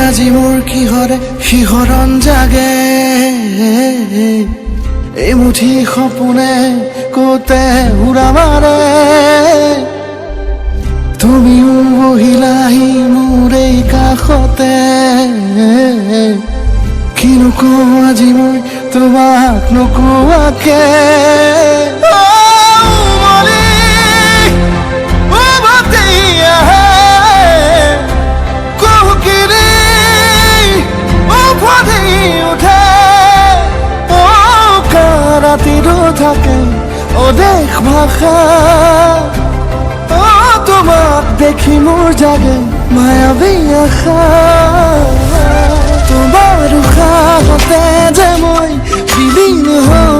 আজি মোৰ কিহৰে শিহৰণ জাগে এই মুঠি সপোনে কোতে উৰা মাৰে তুমিও বহিলাহি মোৰ এই কাষতে কিনো কওঁ আজি মই তোমাক নোকোৱাকে থাকে অদেশ ভাষা তোমাক দেখি মোৰ জাগে মায়াবী আশা তোমাৰ উশাহতে যে মই বিলীন হওঁ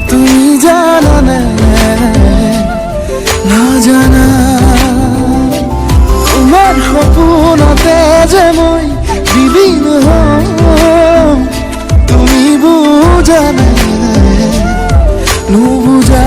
তুমি জানানে নাজানা তোমাৰ সপোনতে যে মই বিলীন হওঁ তুমি বুজানে নুবুজা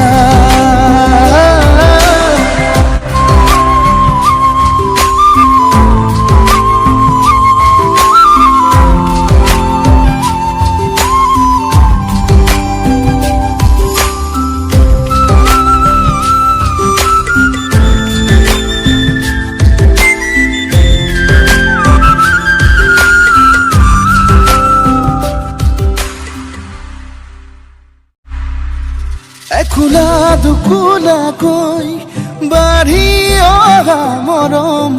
একুলা দুকুলাকৈ বাঢ়ি অহা মৰম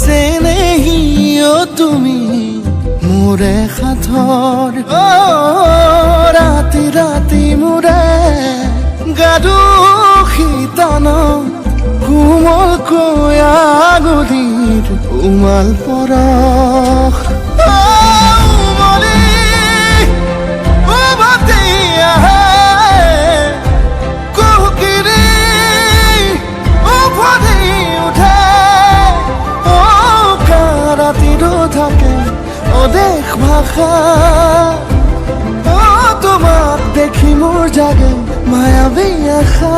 চেনেহিও তুমি মোৰে সাথৰ ৰাতি ৰাতি মোৰে গাদু শীতন কোমলকৈ আগুলিৰ উমাল পৰশ থাকে অদেশ ভাষা তোমাক দেখি মোৰ জাগে মায়াবী আশা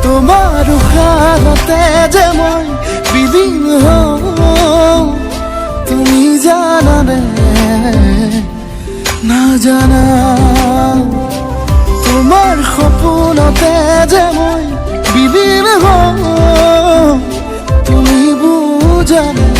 তোমাৰ উশাহতে যে মই বিলীন হওঁ তুমি জানানে নাজানা তোমাৰ সপোনতে যে মই বিলীন হওঁ তুমি বুজানে